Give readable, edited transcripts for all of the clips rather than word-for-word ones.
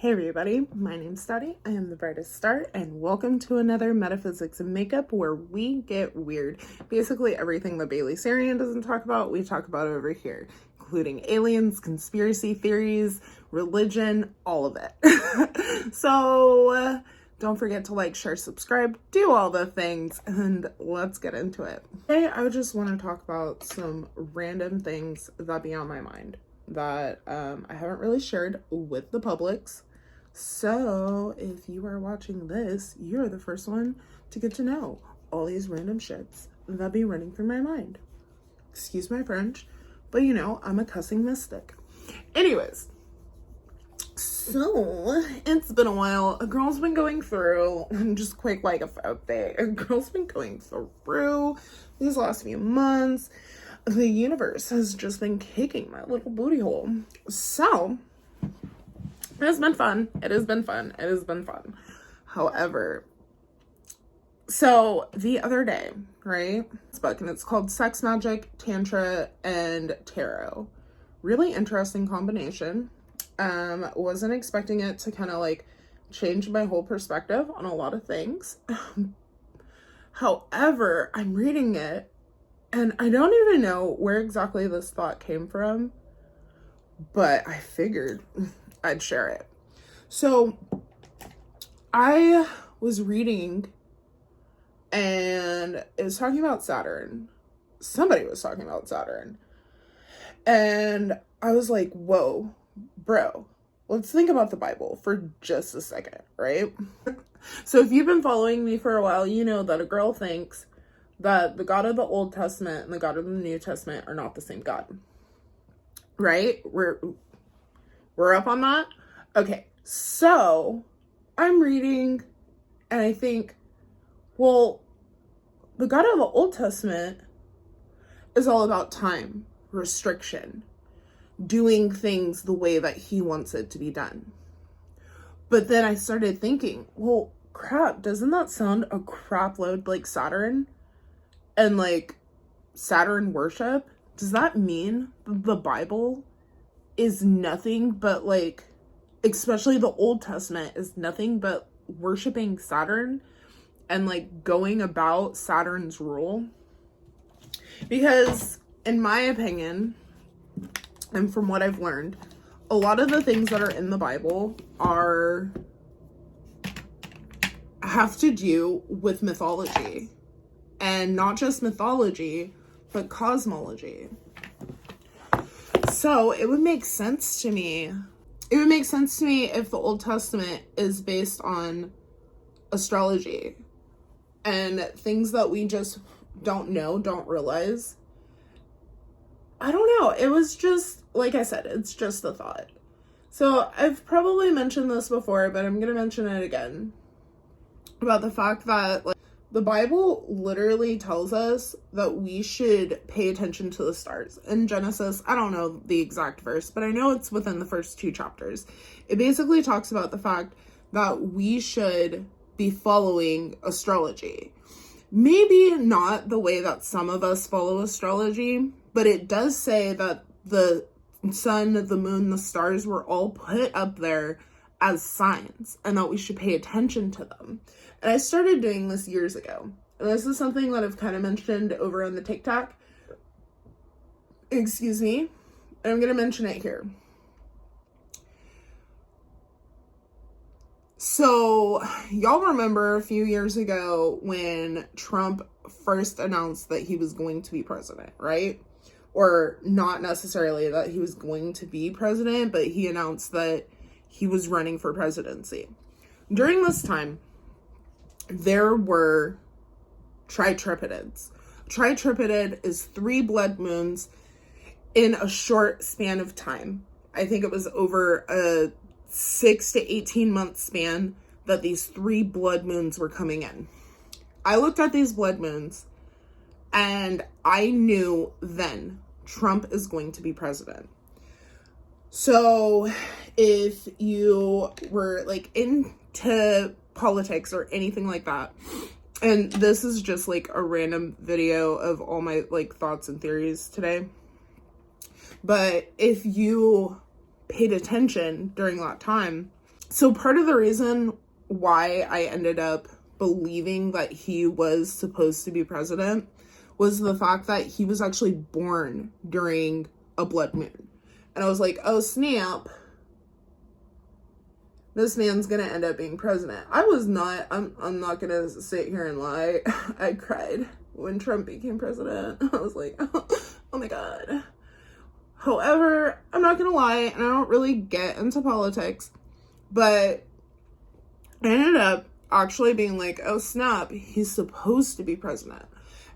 Hey everybody, my name's Dottie, I am the brightest star, and welcome to another Metaphysics and Makeup where we get weird. Basically everything that Bailey Sarian doesn't talk about, we talk about over here, including aliens, conspiracy theories, religion, all of it. So don't forget to like, share, subscribe, do all the things, and let's get into it. Today I just want to talk about some random things that be on my mind that I haven't really shared with the publics. So if you are watching this, you're the first one to get to know all these random shits that be running through my mind. Excuse my French, but you know, I'm a cussing mystic. Anyways, so it's been a while. A girl's been going through, just quick like a update. A girl's been going through these last few months. The universe has just been kicking my little booty hole. So it has been fun. It has been fun. It has been fun. However, so the other day, right? This book, and it's called Sex Magic, Tantra, and Tarot. Really interesting combination. Wasn't expecting it to kind of like change my whole perspective on a lot of things. However, I'm reading it and I don't even know where exactly this thought came from, but I figured I'd share it. So I was reading and it was talking about Saturn. Somebody was talking about Saturn. And I was like, whoa, bro, let's think about the Bible for just a second, right? So if you've been following me for a while, you know that a girl thinks that the God of the Old Testament and the God of the New Testament are not the same God. Right? We're up on that? Okay, so I'm reading and I think, well, the God of the Old Testament is all about time, restriction, doing things the way that he wants it to be done. But then I started thinking, well, crap, doesn't that sound a crap load like Saturn? And like Saturn worship? Does that mean the Bible is nothing but like, especially the Old Testament is nothing but worshiping Saturn and like going about Saturn's rule? Because in my opinion, and from what I've learned, a lot of the things that are in the Bible have to do with mythology. And not just mythology, but cosmology. So it would make sense to me. It would make sense to me if the Old Testament is based on astrology and things that we just don't know, don't realize. I don't know. It was just, like I said, it's just a thought. So I've probably mentioned this before, but I'm going to mention it again. About the fact that like, the Bible literally tells us that we should pay attention to the stars. In Genesis, I don't know the exact verse, but I know it's within the first 2 chapters. It basically talks about the fact that we should be following astrology. Maybe not the way that some of us follow astrology, but it does say that the sun, the moon, the stars were all put up there as signs and that we should pay attention to them. And I started doing this years ago. And this is something that I've kind of mentioned over on the TikTok. Excuse me. And I'm going to mention it here. So y'all remember a few years ago when Trump first announced that he was going to be president, right? Or not necessarily that he was going to be president, but he announced that he was running for presidency. During this time, there were tritripidids. Tritripidid is 3 blood moons in a short span of time. I think it was over a 6 to 18 month span that these 3 blood moons were coming in. I looked at these blood moons and I knew then Trump is going to be president. So if you were like into politics or anything like that, and this is just like a random video of all my like thoughts and theories today, but if you paid attention during that time, So part of the reason why I ended up believing that he was supposed to be president was the fact that he was actually born during a blood moon. And I was like, oh snap, this man's gonna end up being president. I was not, I'm not gonna sit here and lie. I cried when Trump became president. I was like, oh my God. However, I'm not gonna lie, and I don't really get into politics, but I ended up actually being like, oh snap, he's supposed to be president.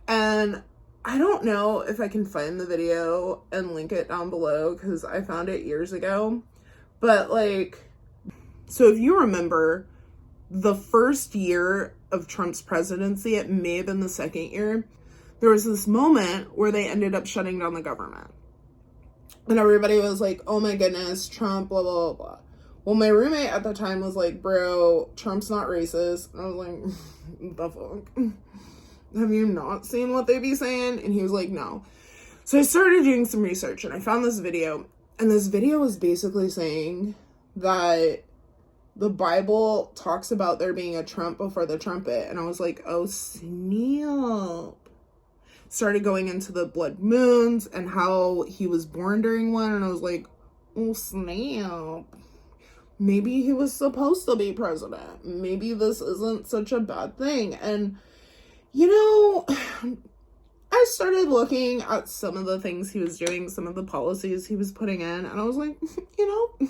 And I don't know if I can find the video and link it down below because I found it years ago. But like, so if you remember the first year of Trump's presidency, it may have been the second year, there was this moment where they ended up shutting down the government. And everybody was like, oh my goodness, Trump, blah, blah, blah, blah. Well, my roommate at the time was like, bro, Trump's not racist. And I was like, the fuck? Have you not seen what they be saying? And he was like, no. So I started doing some research and I found this video. And this video was basically saying that the Bible talks about there being a trump before the trumpet. And I was like, oh snap. Started going into the blood moons and how he was born during one. And I was like, oh snap. Maybe he was supposed to be president. Maybe this isn't such a bad thing. And, you know, I started looking at some of the things he was doing, some of the policies he was putting in. And I was like, you know,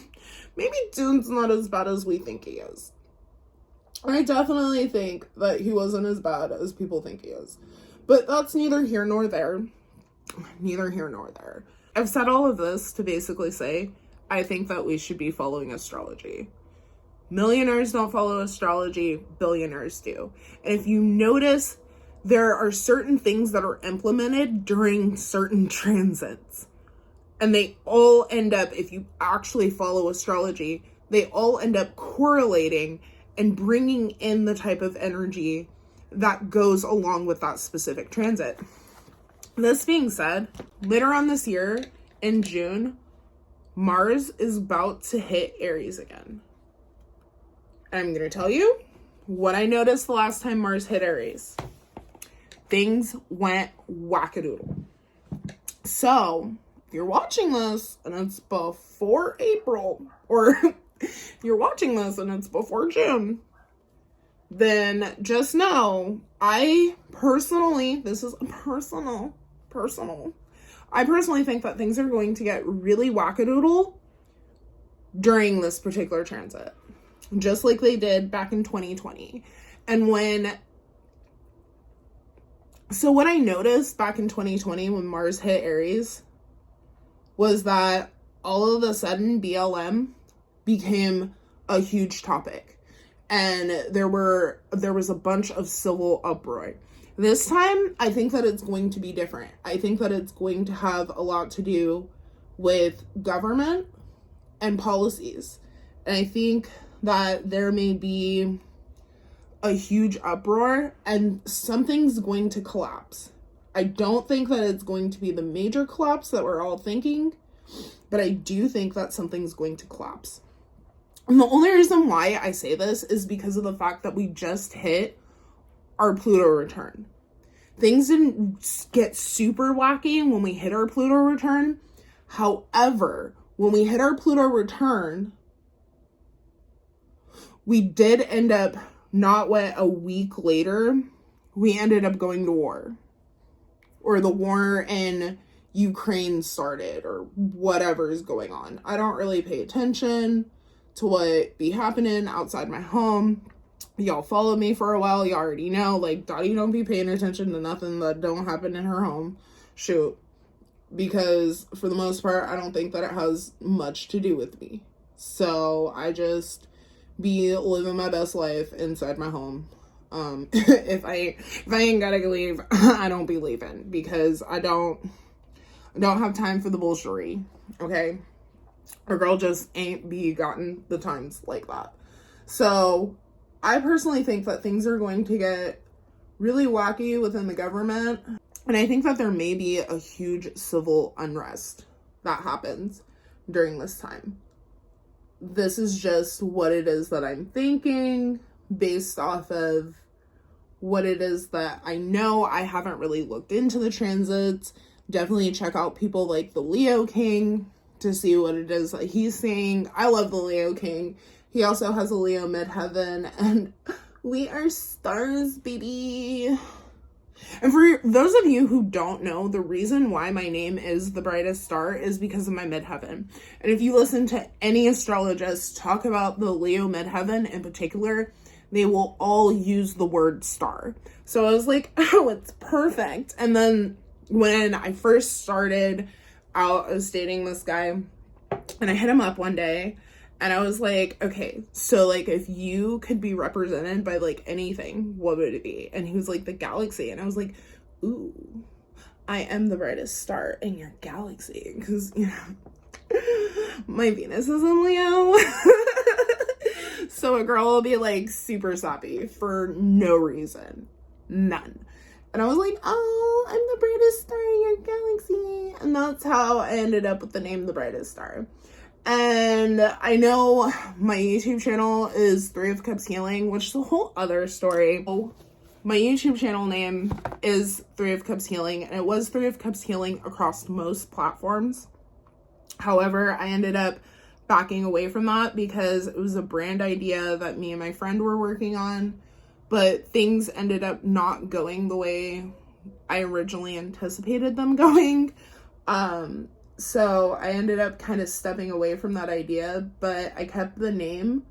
maybe dude's not as bad as we think he is. I definitely think that he wasn't as bad as people think he is. But that's neither here nor there. Neither here nor there. I've said all of this to basically say, I think that we should be following astrology. Millionaires don't follow astrology, billionaires do. And if you notice, there are certain things that are implemented during certain transits. And they all end up, if you actually follow astrology, they all end up correlating and bringing in the type of energy that goes along with that specific transit. This being said, later on this year, in June, Mars is about to hit Aries again. And I'm going to tell you what I noticed the last time Mars hit Aries. Things went wackadoodle. So, if you're watching this and it's before April, or if you're watching this and it's before June, then just know, I personally, this is personal, I personally think that things are going to get really wackadoodle during this particular transit, just like they did back in 2020. And what I noticed back in 2020 when Mars hit Aries was that all of a sudden BLM became a huge topic. And there was a bunch of civil uproar. This time, I think that it's going to be different. I think that it's going to have a lot to do with government and policies. And I think that there may be a huge uproar and something's going to collapse. I don't think that it's going to be the major collapse that we're all thinking, but I do think that something's going to collapse. And the only reason why I say this is because of the fact that we just hit our Pluto return. Things didn't get super wacky when we hit our Pluto return. However, when we hit our Pluto return, we did end up, not a week later, we ended up going to war. Or the war in Ukraine started, or whatever is going on. I don't really pay attention to what be happening outside my home. Y'all followed me for a while. You already know, like, Dottie don't be paying attention to nothing that don't happen in her home. Shoot. Because for the most part, I don't think that it has much to do with me. So I just be living my best life inside my home. If I ain't gotta leave, I don't be leaving, because I don't have time for the bullshittery. Okay? Our girl just ain't be gotten the times like that. So I personally think that things are going to get really wacky within the government. And I think that there may be a huge civil unrest that happens during this time. this is just what it is that I'm thinking based off of what it is that I know. I haven't really looked into the transits. Definitely check out people like the Leo King to see what it is that he's saying. I love the Leo King. He also has a Leo midheaven, and we are stars, baby. And for those of you who don't know, the reason why my name is the brightest star is because of my midheaven. And if you listen to any astrologist talk about the Leo midheaven in particular, they will all use the word star. So I was like, oh, it's perfect. And then when I first started out, I was dating this guy, and I hit him up one day, and I was like, okay, so like if you could be represented by like anything, what would it be? And he was like, the galaxy. And I was like, ooh, I am the brightest star in your galaxy, because, you know, my Venus is in Leo. So a girl will be like super sappy for no reason. None. And I was like, oh, I'm the brightest star in your galaxy. And that's how I ended up with the name The Brightest Star. And I know my YouTube channel is Three of Cups Healing, which is a whole other story. My YouTube channel name is Three of Cups Healing, and it was Three of Cups Healing across most platforms. However, I ended up backing away from that because it was a brand idea that me and my friend were working on, but things ended up not going the way I originally anticipated them going. So I ended up kind of stepping away from that idea, but I kept the name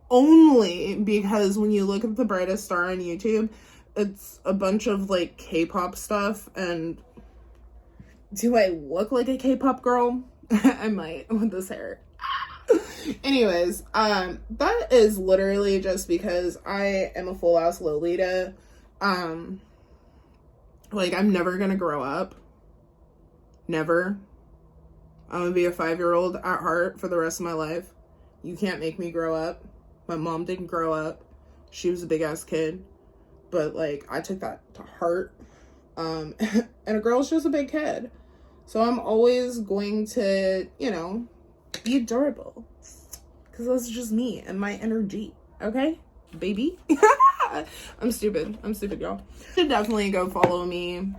only because when you look at The Brightest Star on YouTube, it's a bunch of like K-pop stuff. And do I look like a K-pop girl? I might with this hair. Anyways, that is literally just because I am a full ass Lolita. Like, I'm never gonna grow up. Never. I'm gonna be a 5-year-old at heart for the rest of my life. You can't make me grow up. My mom didn't grow up. She was a big ass kid. But like, I took that to heart. And a girl's just a big kid. So I'm always going to, you know, be adorable. Because that's just me and my energy. Okay? Baby? I'm stupid, y'all. You should definitely go follow me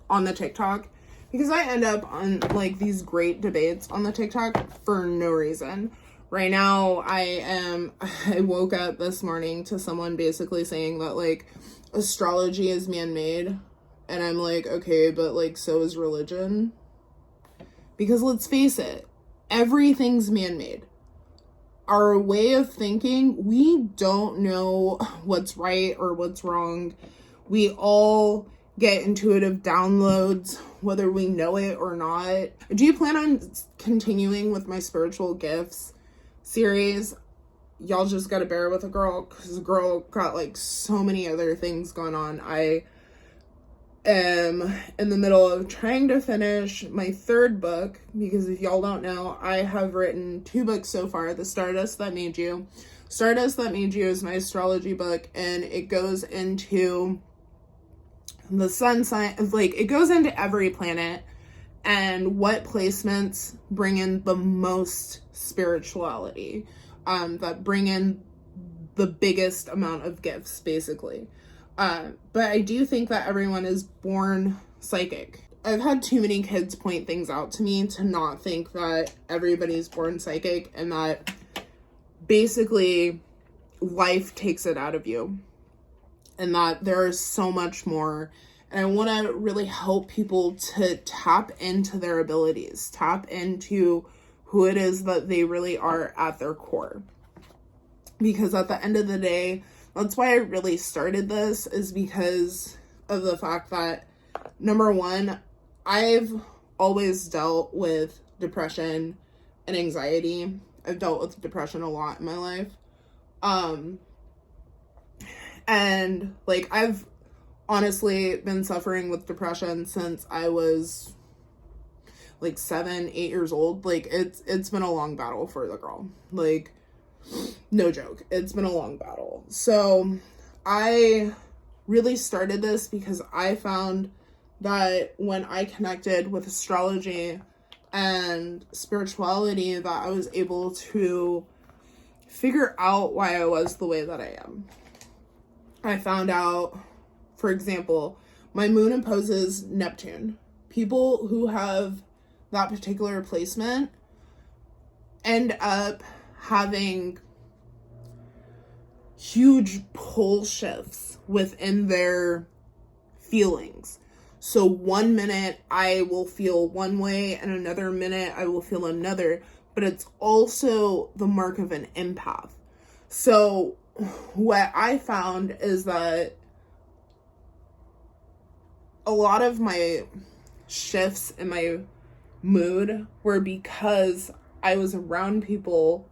on the TikTok. Because I end up on, like, these great debates on the TikTok for no reason. Right now, I woke up this morning to someone basically saying that, like, astrology is man-made. And I'm like, okay, but, like, so is religion. Because let's face it, everything's man-made. Our way of thinking, we don't know what's right or what's wrong. We all get intuitive downloads, whether we know it or not. Do you plan on continuing with my spiritual gifts series? Y'all just gotta bear with a girl, because the girl got like so many other things going on. I am in the middle of trying to finish my 3rd book, because if y'all don't know, I have written 2 books so far. The Stardust That Made You. Stardust That Made You is my astrology book, and it goes into the sun sign, like it goes into every planet and what placements bring in the most spirituality, that bring in the biggest amount of gifts, basically. But I do think that everyone is born psychic. I've had too many kids point things out to me to not think that everybody's born psychic, and that basically life takes it out of you, and that there is so much more. And I want to really help people to tap into their abilities, tap into who it is that they really are at their core. Because at the end of the day, that's why I really started this, is because of the fact that, number one, I've always dealt with depression and anxiety. I've dealt with depression a lot in my life. And like, I've honestly been suffering with depression since I was like 7, 8 years old. Like, it's been a long battle for the girl. Like, no joke. It's been a long battle. So I really started this because I found that when I connected with astrology and spirituality that I was able to figure out why I was the way that I am. I found out, for example, my moon opposes Neptune. People who have that particular placement end up having huge pole shifts within their feelings. So 1 minute I will feel one way and another minute I will feel another, but it's also the mark of an empath. So what I found is that a lot of my shifts in my mood were because I was around people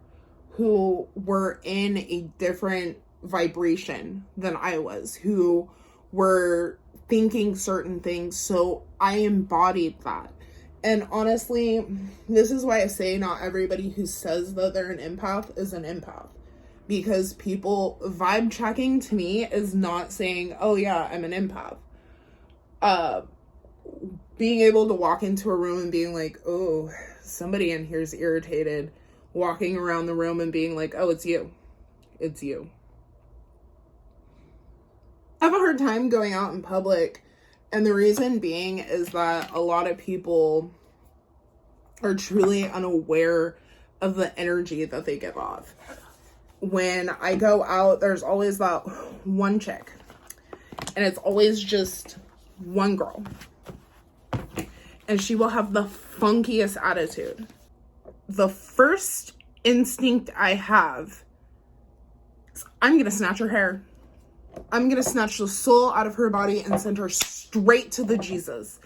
who were in a different vibration than I was, who were thinking certain things, so I embodied that. And honestly, this is why I say not everybody who says that they're an empath is an empath. Because people, vibe checking to me is not saying, oh yeah, I'm an empath. Being able to walk into a room and being like, oh, somebody in here is irritated. Walking around the room and being like, oh, it's you. It's you. I have a hard time going out in public. And the reason being is that a lot of people are truly unaware of the energy that they give off. When I go out, there's always that one chick. And it's always just one girl. And she will have the funkiest attitude. The first instinct I have is I'm going to snatch her hair. I'm going to snatch the soul out of her body and send her straight to the Jesus.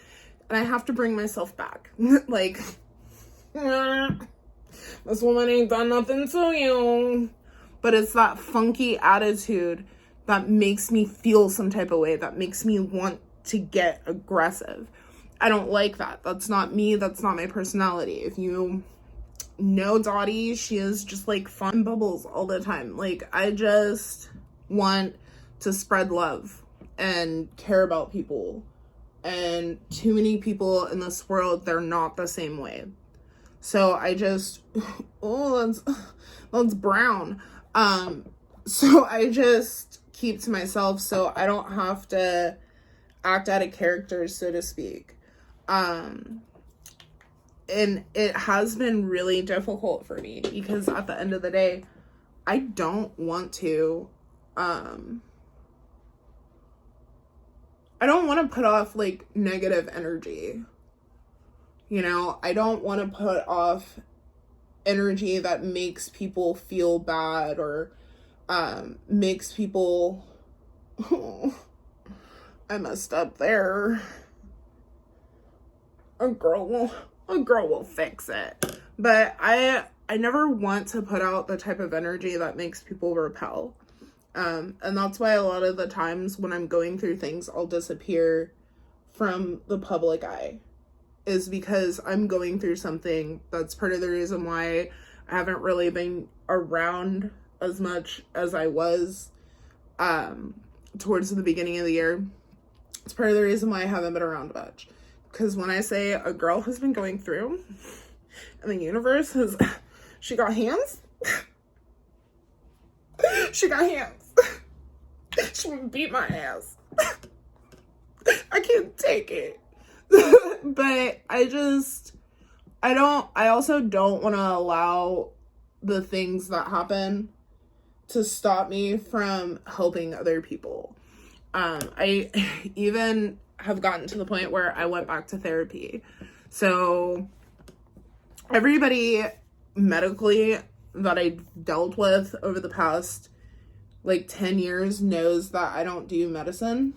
And I have to bring myself back. Like, this woman ain't done nothing to you. But it's that funky attitude that makes me feel some type of way, that makes me want to get aggressive. I don't like that. That's not me. That's not my personality. If you know Dottie, she is just like fun bubbles all the time. Like, I just want to spread love and care about people. And too many people in this world, they're not the same way. So I just, oh, that's brown. So I just keep to myself so I don't have to act out of character, so to speak. And it has been really difficult for me because at the end of the day, I don't want to, I don't want to put off like negative energy. You know, I don't want to put off energy that makes people feel bad or makes people, oh, I messed up there. A girl will fix it. But I never want to put out the type of energy that makes people repel. And that's why a lot of the times when I'm going through things, I'll disappear from the public eye, is because I'm going through something. That's part of the reason why I haven't really been around as much as I was towards the beginning of the year. It's part of the reason why I haven't been around much. Because when I say a girl has been going through, and the universe has, she got hands. She got hands. She beat my ass. I can't take it. But I also don't want to allow the things that happen to stop me from helping other people. I even have gotten to the point where I went back to therapy. So everybody medically that I dealt with over the past like 10 years knows that I don't do medicine.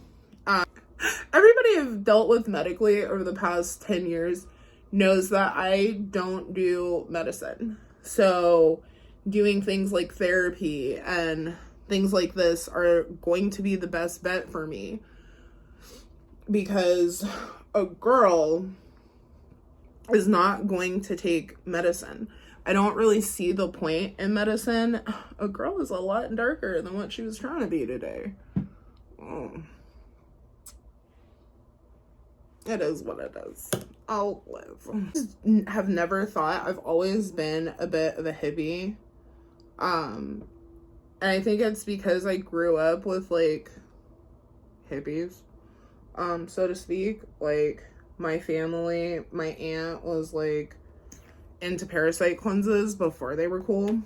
Everybody I've dealt with medically over the past 10 years knows that I don't do medicine. So doing things like therapy and things like this are going to be the best bet for me. Because a girl is not going to take medicine. I don't really see the point in medicine. A girl is a lot darker than what she was trying to be today. Oh. It is what it is. I'll live. Have never thought, I've always been a bit of a hippie. And I think it's because I grew up with like hippies, so to speak. Like my family, my aunt was like into parasite cleanses before they were cool.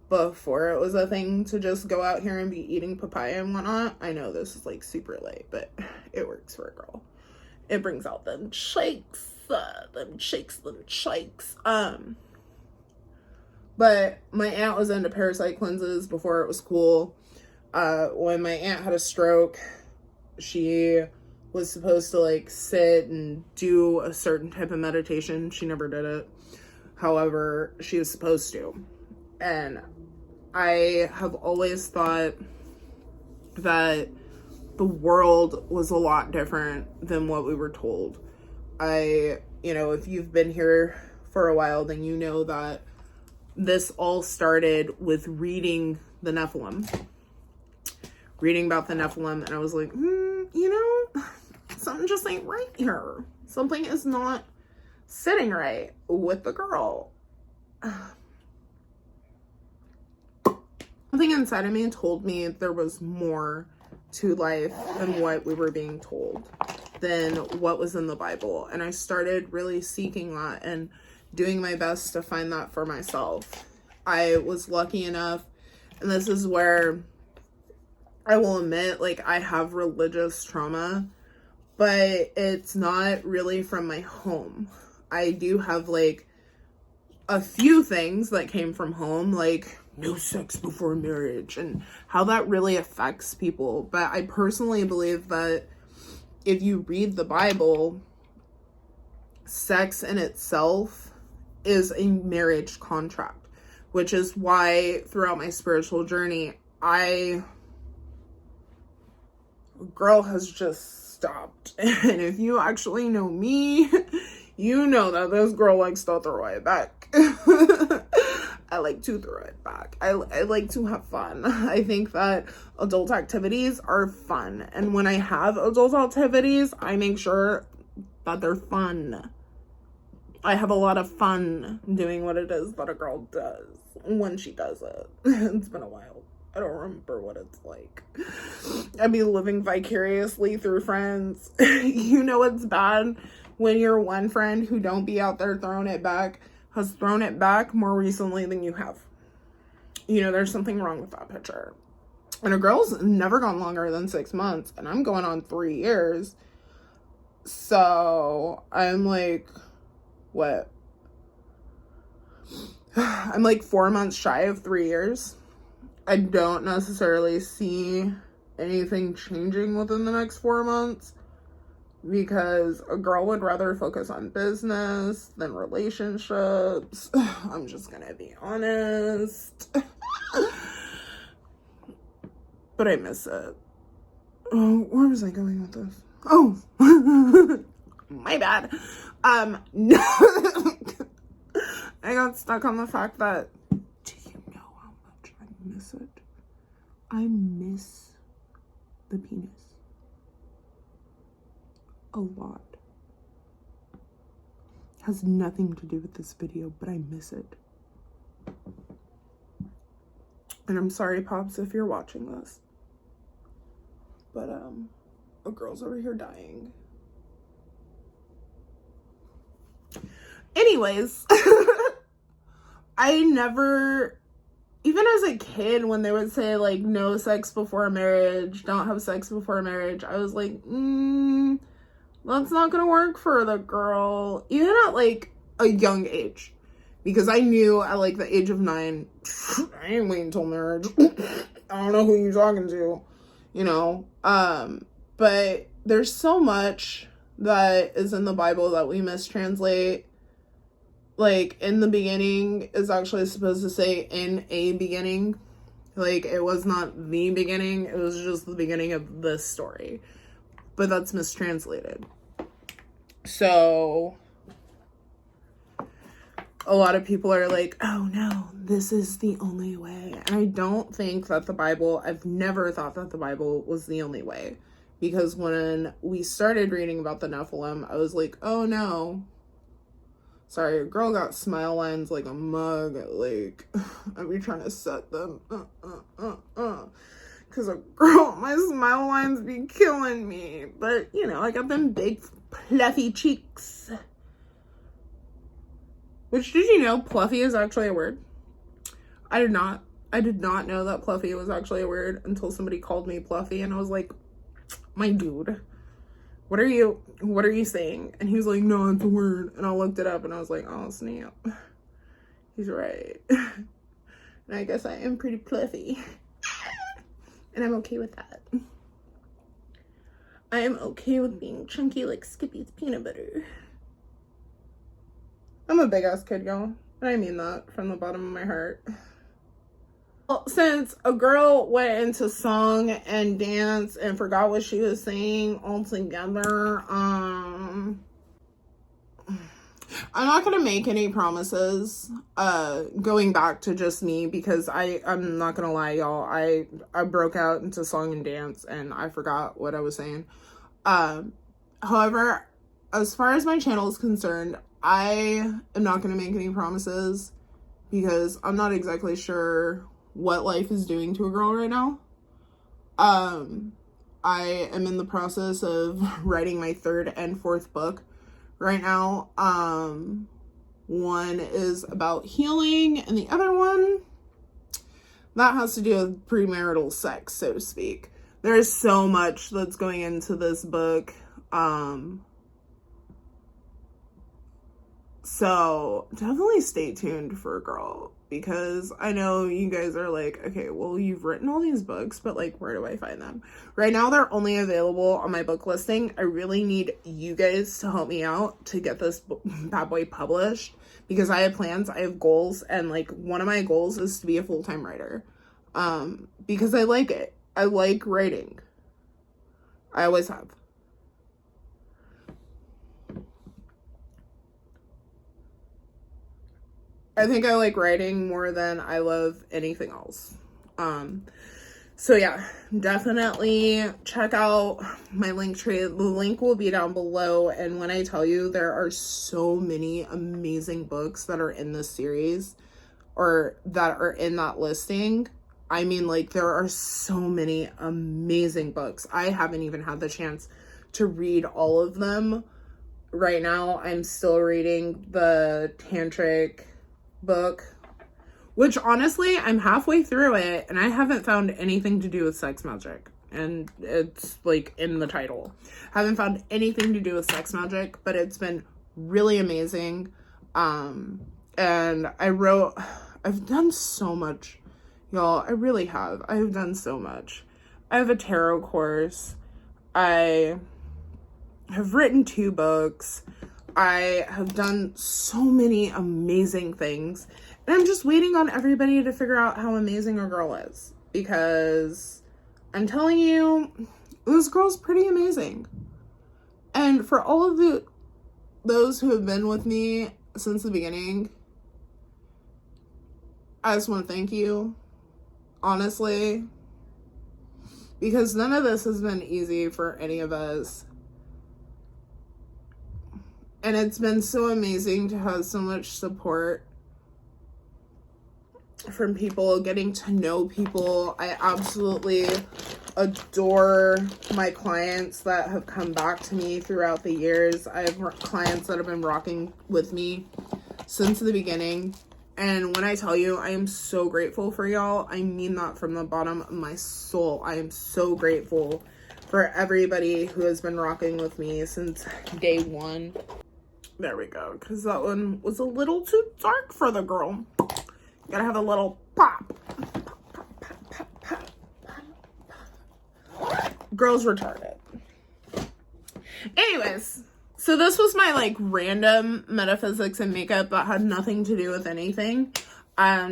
Before it was a thing to just go out here and be eating papaya and whatnot. I know this is like super late, but it works for a girl. It brings out them shakes, them shakes. But my aunt was into parasite cleanses before it was cool. When my aunt had a stroke, she was supposed to like sit and do a certain type of meditation. She never did it. However, she was supposed to. And I have always thought that the world was a lot different than what we were told. If you've been here for a while, then you know that this all started with reading the Nephilim. Reading about the Nephilim, and I was like, something just ain't right here. Something is not sitting right with the girl. Something inside of me told me there was more to life than what we were being told, than what was in the Bible. And I started really seeking that and doing my best to find that for myself. I was lucky enough, and this is where I will admit, like, I have religious trauma, but it's not really from my home. I do have, like, a few things that came from home, like no sex before marriage, and how that really affects people. But I personally believe that if you read the Bible, sex in itself is a marriage contract, which is why throughout my spiritual journey, girl has just stopped. And if you actually know me, you know that this girl likes to throw it back. I like to throw it back. I like to have fun. I think that adult activities are fun. And when I have adult activities, I make sure that they're fun. I have a lot of fun doing what it is that a girl does when she does it. It's been a while. I don't remember what it's like. I'd be living vicariously through friends. You know it's bad when your one friend who don't be out there throwing it back has thrown it back more recently than you have. There's something wrong with that picture. And a girl's never gone longer than 6 months, and I'm going on 3 years. So I'm like, what? I'm like 4 months shy of 3 years. I don't necessarily see anything changing within the next 4 months, because a girl would rather focus on business than relationships. I'm just gonna be honest. But I miss it. Oh, where was I going with this? Oh, my bad. No. I got stuck on the fact that, do you know how much I miss it? I miss the penis a lot. Has nothing to do with this video, but I miss it. And I'm sorry, Pops, if you're watching this. But, a girl's over here dying. Anyways, I never, even as a kid, when they would say, like, no sex before marriage, don't have sex before marriage, I was like, that's not gonna work for the girl. Even at, like, a young age. Because I knew at, like, the age of 9, I ain't waiting until marriage. I don't know who you're talking to, But there's so much that is in the Bible that we mistranslate. Like, in the beginning is actually supposed to say in a beginning. Like, it was not the beginning. It was just the beginning of this story. But that's mistranslated. So a lot of people are like, oh no, this is the only way. And I don't think that the Bible, I've never thought that the Bible was the only way. because when we started reading about the Nephilim, I was like, oh no. Sorry, a girl got smile lines like a mug. Like, I'd be trying to set them. Because a girl, my smile lines be killing me. But, you know, I got them big, fluffy cheeks. Which, did you know pluffy is actually a word? I did not know that pluffy was actually a word until somebody called me pluffy, and I was like, my dude, what are you saying? And he was like, no, it's a word. And I looked it up and I was like, oh snap, he's right. And I guess I am pretty pluffy. And I'm okay with that. I am okay with being chunky like Skippy's peanut butter. I'm a big ass kid, y'all. And I mean that from the bottom of my heart. Well, since a girl went into song and dance and forgot what she was saying altogether, I'm not gonna make any promises going back to just me, because I'm not gonna lie, y'all, I broke out into song and dance and I forgot what I was saying. However, as far as my channel is concerned, I am not gonna make any promises because I'm not exactly sure what life is doing to a girl right now. I am in the process of writing my 3rd and 4th book right now. One is about healing, and the other one that has to do with premarital sex, so to speak. There's so much that's going into this book. So definitely stay tuned for a girl, because I know you guys are like, okay, well, you've written all these books, but like, where do I find them? Right now, they're only available on my book listing. I really need you guys to help me out to get this bad boy published, because I have plans, I have goals, and like, one of my goals is to be a full-time writer. Because I like it. I like writing. I always have. I think I like writing more than I love anything else. So yeah, definitely check out my link tree. The link will be down below. And when I tell you, there are so many amazing books that are in this series, or that are in that listing. I mean, like, there are so many amazing books. I haven't even had the chance to read all of them. Right now, I'm still reading the Tantric book, which honestly, I'm halfway through it and I haven't found anything to do with sex magic, and it's like in the title. Haven't found anything to do with sex magic, but it's been really amazing. And I've done so much, y'all. I really have. I've done so much. I have a tarot course. I have written 2 books. I have done so many amazing things, and I'm just waiting on everybody to figure out how amazing a girl is, because I'm telling you, this girl's pretty amazing. And for all of those who have been with me since the beginning, I just want to thank you, honestly, because none of this has been easy for any of us. And it's been so amazing to have so much support from people, getting to know people. I absolutely adore my clients that have come back to me throughout the years. I have clients that have been rocking with me since the beginning. And when I tell you, I am so grateful for y'all. I mean that from the bottom of my soul. I am so grateful for everybody who has been rocking with me since day one. There we go, because that one was a little too dark for the girl. Gotta have a little pop. Girl's retarded. Anyways, so this was my like random metaphysics and makeup that had nothing to do with anything.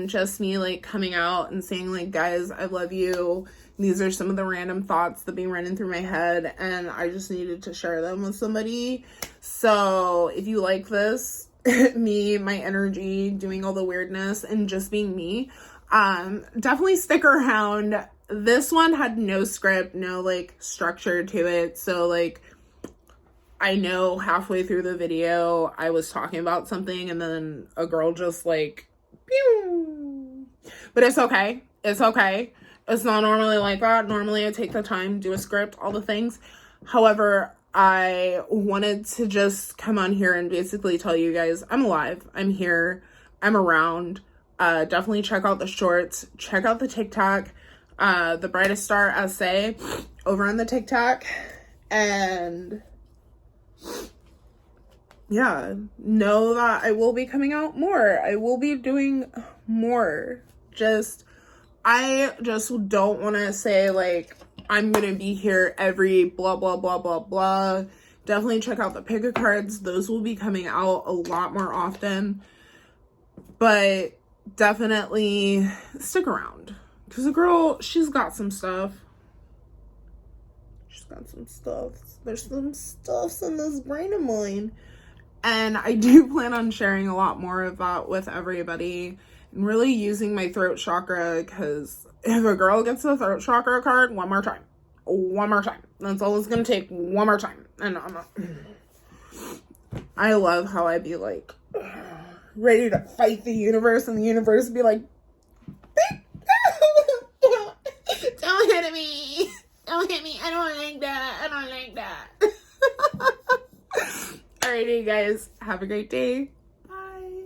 Just me like coming out and saying like, guys, I love you. These are some of the random thoughts that be running through my head, and I just needed to share them with somebody. So if you like this, me, my energy, doing all the weirdness and just being me, definitely stick around. this one had no script, no like structure to it. So like I know halfway through the video I was talking about something and then a girl just like pew. But it's okay. It's okay. It's not normally like that. Normally I take the time, do a script, all the things. However, I wanted to just come on here and basically tell you guys I'm alive. I'm here. I'm around. Definitely check out the shorts. Check out the TikTok. The Brightest Star Essay over on the TikTok. And yeah, know that I will be coming out more. I will be doing more. I just don't want to say like I'm gonna be here every blah blah blah blah blah. Definitely check out the pick a cards. Those will be coming out a lot more often. But definitely stick around. Because the girl, she's got some stuff. She's got some stuff. There's some stuffs in this brain of mine. And I do plan on sharing a lot more of that with everybody. And really using my throat chakra. Because if a girl gets a throat chakra card, one more time. That's all it's going to take. One more time. And I love how I'd be like ready to fight the universe, and the universe be like, don't hit me. Don't hit me. I don't like that. Alrighty, guys. Have a great day. Bye.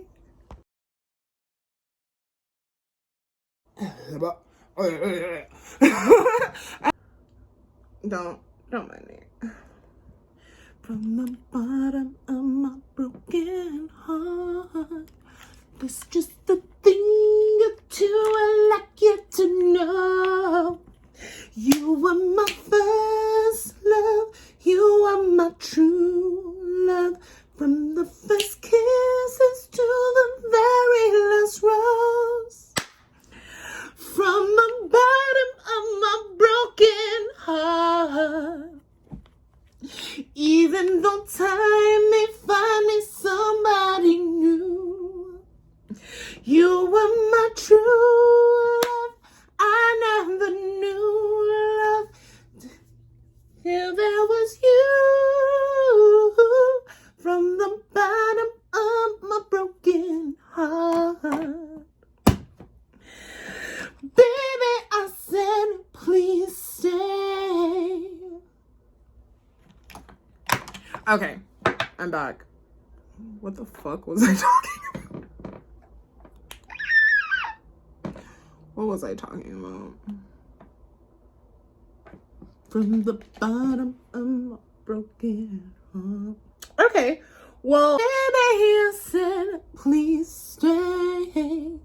Don't mind me. From the bottom of my broken heart, there's just the thing or two I'd like you to know. You were my first love, you are my true love. From the first kisses to the very last rose. From the bottom of my broken heart, even though time may find me somebody new, you were my true love. I never knew love till there was you. From the bottom of my broken heart, baby, I said, please stay. Okay, I'm back. What the fuck was I talking about? What was I talking about? From the bottom of my broken heart. Okay, well, baby, I said, please stay.